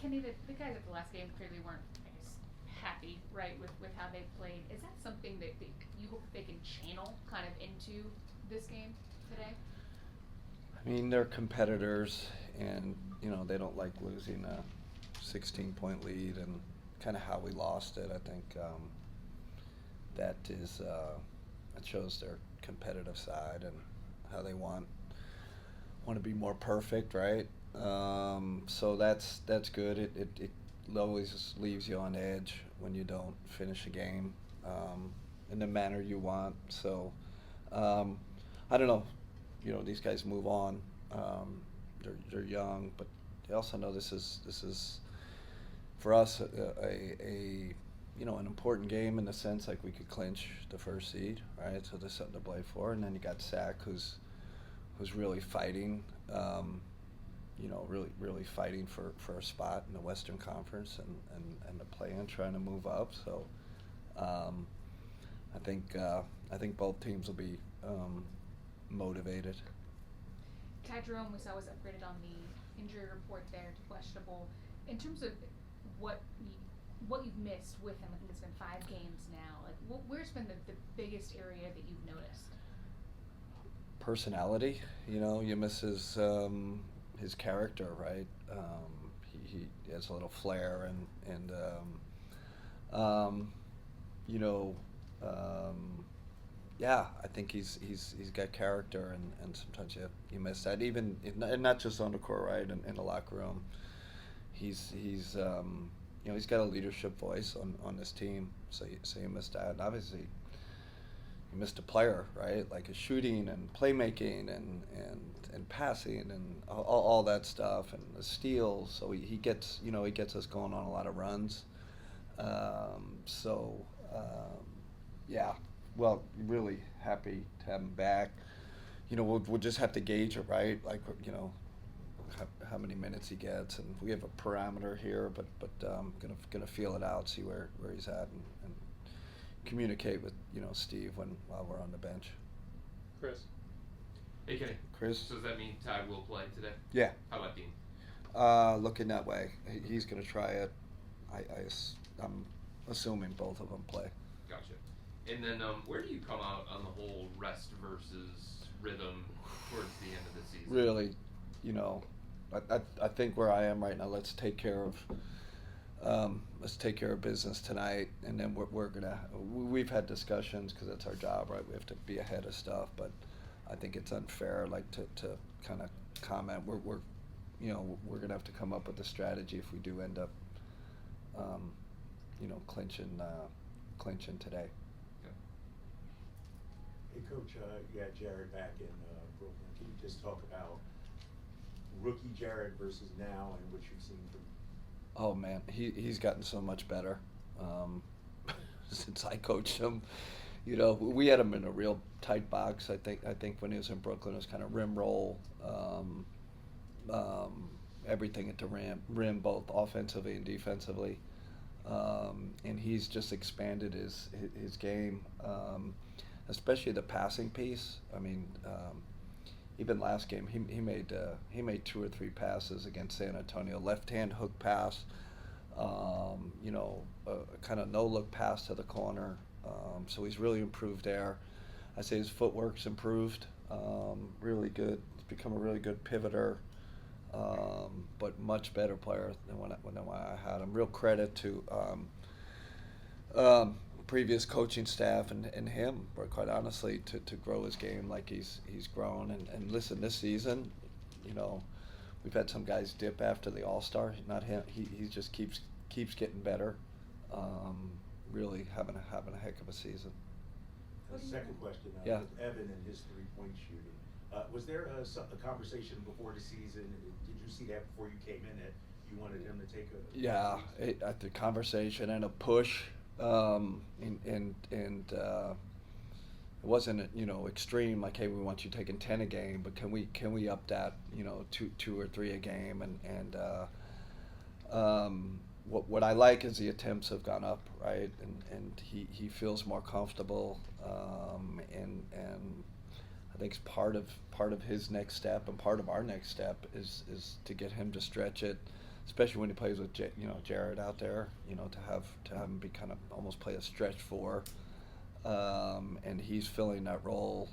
Kenny, the guys at the last game clearly weren't, I guess, happy, right, with how they played. Is that something that you hope that they can channel kind of into this game today? I mean, they're competitors, and they don't like losing a 16-point lead, and kind of how we lost it. I think that is it shows their competitive side and how they want to be more perfect, right? So that's good. It always leaves you on edge when you don't finish a game in the manner you want. So um, I don't know. These guys move on. They're young, but they also know this is for us an important game in the sense like we could clinch the first seed, right? So there's something to play for, and then you got Sac who's really fighting, really fighting for a spot in the Western Conference and the play-in, trying to move up. So um, I think both teams will be motivated. Ty Jerome, we saw, was upgraded on the injury report there to questionable. In terms of what you, what you've missed with him, I think it's been 5 games now. Like, where's been the biggest area that you've noticed? Personality, you miss his character, right? He has a little flair, and you know, um, yeah, I think he's got character, and sometimes you miss that, even and not just on the court, right? In the locker room, he's got a leadership voice on this team, so you miss that, and obviously you missed a player, right? Like his shooting and playmaking and passing and all that stuff and the steals. So he gets us going on a lot of runs. So yeah, well, really happy to have him back. We'll just have to gauge it, right? Like how many minutes he gets, and we have a parameter here, but gonna feel it out, see where he's at, and communicate with Steve while we're on the bench. Chris. Hey Kenny. Chris. So does that mean Ty will play today? Yeah. How about Dean? Looking that way. He's gonna try it. I'm assuming both of them play. Gotcha. And then where do you come out on the whole rest versus rhythm towards the end of the season? Really, I think where I am right now. Let's take care of business tonight, and then we've had discussions because that's our job, right? We have to be ahead of stuff, but I think it's unfair, like to kind of comment. We're gonna have to come up with a strategy if we do end up, clinching today. Okay. Hey, Coach, you got Jared back in Brooklyn. Can you just talk about rookie Jared versus now and what you've seen from? Oh man, he's gotten so much better since I coached him. We had him in a real tight box. I think when he was in Brooklyn, it was kind of rim roll, everything at the rim, both offensively and defensively. And he's just expanded his game, especially the passing piece. I mean, even last game, he made 2 or 3 passes against San Antonio. Left hand hook pass, kind of no look pass to the corner. So he's really improved there. I say his footwork's improved. Really good. He's become a really good pivoter, but much better player than when I had him. Real credit to previous coaching staff and him, but quite honestly, to grow his game like he's grown. And listen, this season, we've had some guys dip after the All-Star. Not him. He just keeps getting better. Really having a heck of a season. Second question, Yeah. with Evan and his three-point shooting, was there a conversation before the season? Did you see that before you came in that you wanted him to take a? Yeah, at the conversation and a push, and it wasn't extreme like, hey, we want you taking 10 a game, but can we up that, two or three a game, and what I like is the attempts have gone up, right, and he feels more comfortable, and I think part of his next step and part of our next step is to get him to stretch it, especially when he plays with Jared out there. To have him be kind of almost play a stretch four, and he's filling that role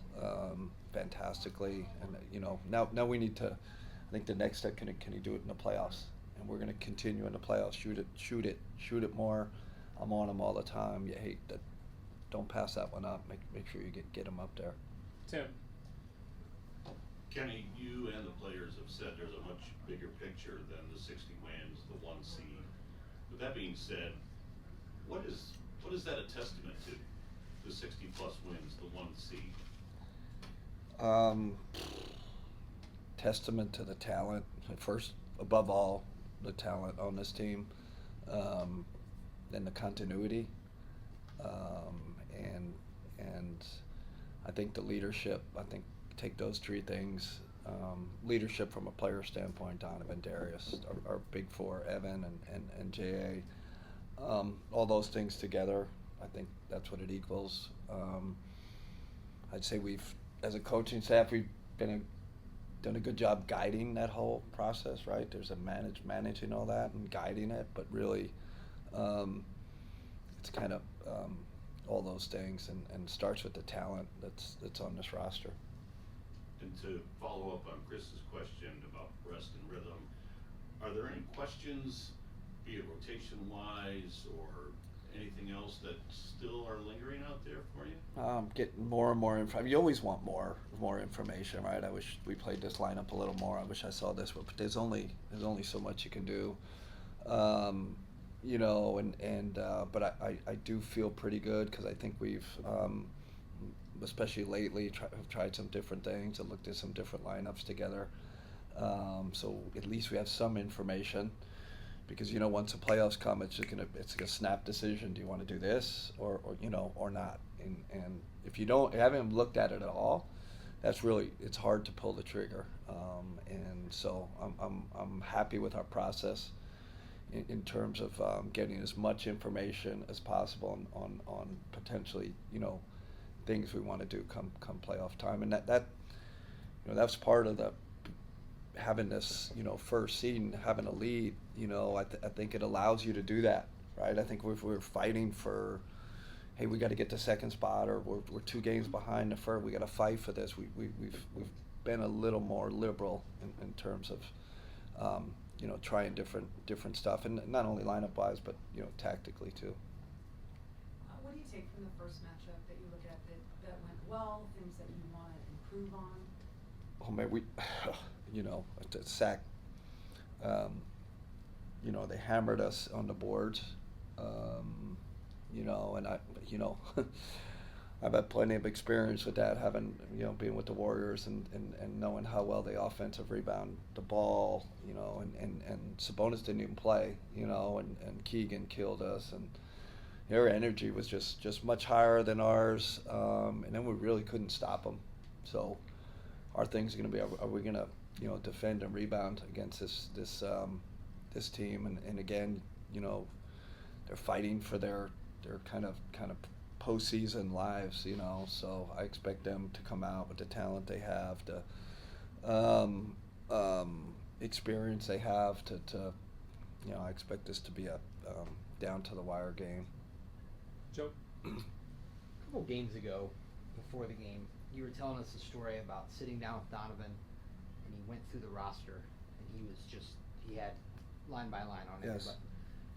fantastically. And now we need to. I think the next step, can he do it in the playoffs? And we're going to continue in the playoffs. Shoot it more. I'm on him all the time. You hate that. Don't pass that one up. Make sure you get him up there. Tim. Kenny, you and the players have said there's a much bigger picture than the 60 wins, the 1 seed. With that being said, what is that a testament to? The 60 plus wins, the 1 seed. Testament to the talent. First, above all, the talent on this team, then the continuity, and I think the leadership. I think take those 3 things. Leadership from a player standpoint, Donovan, Darius, our big 4, Evan and J.A. All those things together, I think that's what it equals. I'd say as a coaching staff, we've done a good job guiding that whole process, right? There's a managing all that and guiding it, but really it's kind of all those things and starts with the talent that's on this roster. And to follow up on Chris's question about rest and rhythm, are there any questions, be it rotation-wise or anything else that still are lingering out there for you? Getting more and more information. You always want more information, right? I wish we played this lineup a little more. I wish I saw this, but there's only so much you can do. But I do feel pretty good because I think we've, especially lately, have tried some different things and looked at some different lineups together. So at least we have some information. Because once the playoffs come, it's a snap decision. Do you want to do this or not? And if you haven't looked at it at all, it's hard to pull the trigger. And so I'm happy with our process in terms of getting as much information as possible on potentially things we want to do come playoff time. And that's part of the having this first seed and having a lead. I think it allows you to do that, right? I think if we're fighting for, hey, we got to get the second spot, or we're 2 games behind the first, we got to fight for this. We've been a little more liberal in terms of trying different stuff, and not only lineup wise, but tactically too. What do you take from the first matchup that you look at that went well, things that you want to improve on? Oh man, at the Sac, they hammered us on the boards, and I've had plenty of experience with that, having, being with the Warriors and knowing how well they offensive rebound the ball, and Sabonis didn't even play, and Keegan killed us, and their energy was just much higher than ours, and then we really couldn't stop them. So our thing's going to be, are we going to, defend and rebound against this team, and again, they're fighting for their kind of postseason lives, so I expect them to come out with the talent they have, the experience they have to I expect this to be a down to the wire game. Joe? A couple games ago, before the game, you were telling us a story about sitting down with Donovan, and he went through the roster, and he had line by line on it. Yes. But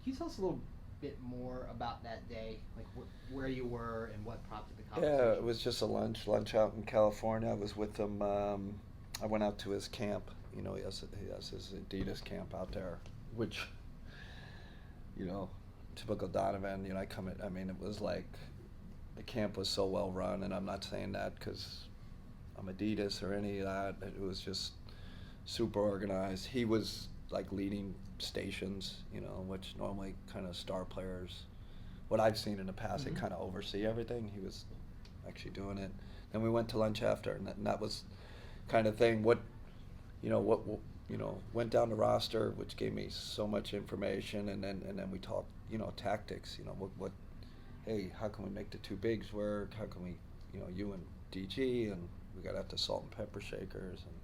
can you tell us a little bit more about that day, like where you were and what prompted the conversation? Yeah, it was just a lunch out in California. I was with him. I went out to his camp. He has his Adidas camp out there, which, typical Donovan. It was like the camp was so well run, and I'm not saying that because I'm Adidas or any of that. It was just super organized. He was like leading stations, which normally kind of star players, what I've seen in the past, they kind of oversee everything. He was actually doing it. Then we went to lunch after, and that was kind of thing. What went down the roster, which gave me so much information, and then we talked, tactics. Hey, how can we make the 2 bigs work? How can we, you and DG, and we got to have the salt and pepper shakers, and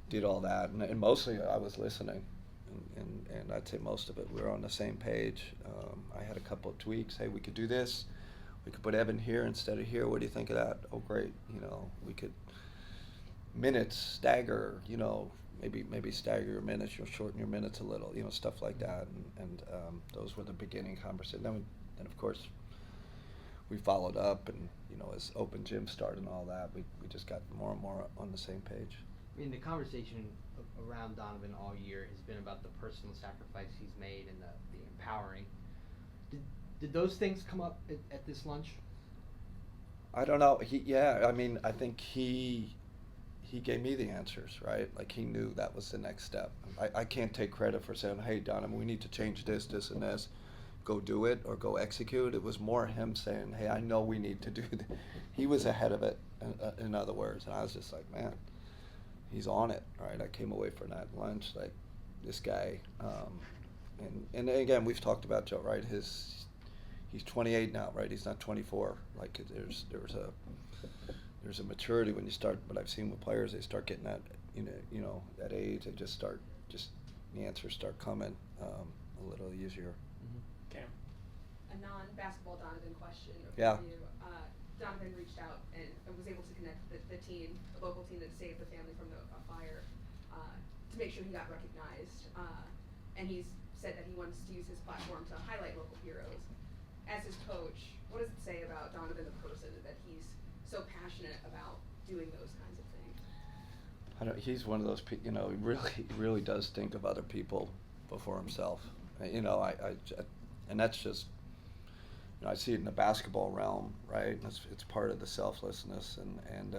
did all that, and mostly I was listening, and I'd say most of it we were on the same page. I had a couple of tweaks. Hey, we could do this. We could put Evan here instead of here. What do you think of that? Oh, great. We could minutes stagger. Maybe stagger your minutes. Shorten your minutes a little. Stuff like that. And those were the beginning conversations. Then of course we followed up, and as open gym started and all that, we just got more and more on the same page. I mean, the conversation around Donovan all year has been about the personal sacrifice he's made and the empowering. Did those things come up at this lunch? I don't know. I think he gave me the answers, right? Like, he knew that was the next step. I can't take credit for saying, hey, Donovan, we need to change this, and this. Go do it or go execute. It was more him saying, hey, I know we need to do this. He was ahead of it, in other words. And I was just like, man, he's on it, right? I came away from that lunch like, this guy. And again, we've talked about Joe, right? He's 28 now, right? He's not 24. Like, there's a maturity when you start. But I've seen with players, they start getting that, that age. They just the answers start coming a little easier. Cam. A non-basketball Donovan question Yeah. for you. Donovan reached out and was able to connect the team, the local team that saved the family from a fire, to make sure he got recognized. And he's said that he wants to use his platform to highlight local heroes. As his coach, what does it say about Donovan the person that he's so passionate about doing those kinds of things? He's one of those people, he really does think of other people before himself. And that's just, I see it in the basketball realm, right? It's part of the selflessness, and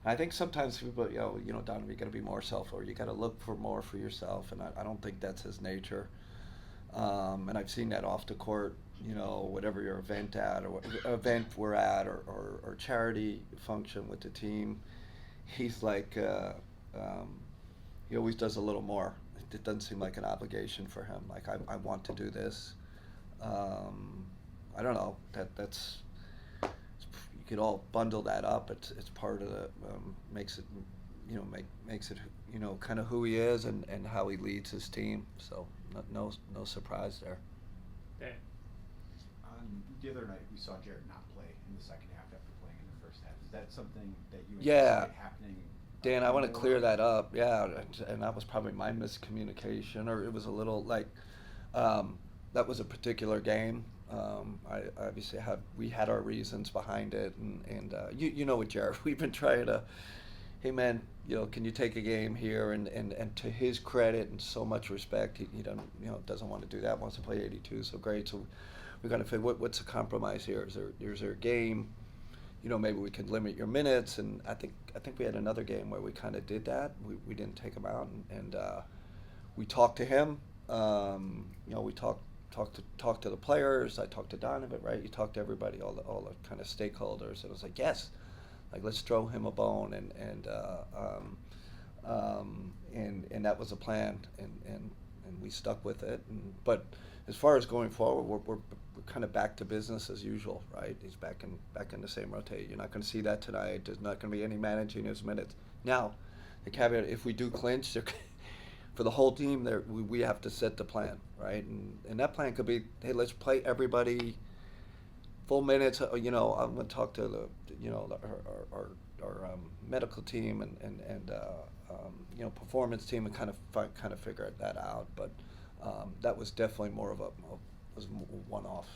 I think sometimes people, Donovan, you got to be more or you got to look for more for yourself, and I don't think that's his nature. And I've seen that off the court, whatever your event we're at, or charity function with the team. He's like, he always does a little more. It doesn't seem like an obligation for him. Like, I want to do this. I don't know. That's you could all bundle that up. It's part of the makes it makes it kind of who he is and how he leads his team. So no surprise there. Dan. The other night we saw Jared not play in the second half after playing in the first half. Is that something that you anticipate happening? Dan, I want to clear that up. Yeah, and that was probably my miscommunication, or it was a little like that was a particular game. I obviously we had our reasons behind it, and with Jared, we've been trying to, hey man, can you take a game here? And to his credit and so much respect, he doesn't want to do that. Wants to play 82, so great. So we're gonna figure what's the compromise here? Is there a game? Maybe we could limit your minutes, and I think we had another game where we kind of did that. We didn't take him out, and we talked to him. We talked to the players. I talked to Donovan, right? You talk to everybody, all the kind of stakeholders, and it was like, yes, like, let's throw him a bone, and that was a plan, and we stuck with it. But as far as going forward, we're kind of back to business as usual, right? He's back in the same rotate. You're not going to see that tonight. There's not going to be any managing his minutes. Now, the caveat: if we do clinch, for the whole team, we have to set the plan, right? And that plan could be, hey, let's play everybody full minutes. I'm going to talk to our medical team and performance team and kind of figure that out. But that was definitely more of a one-off.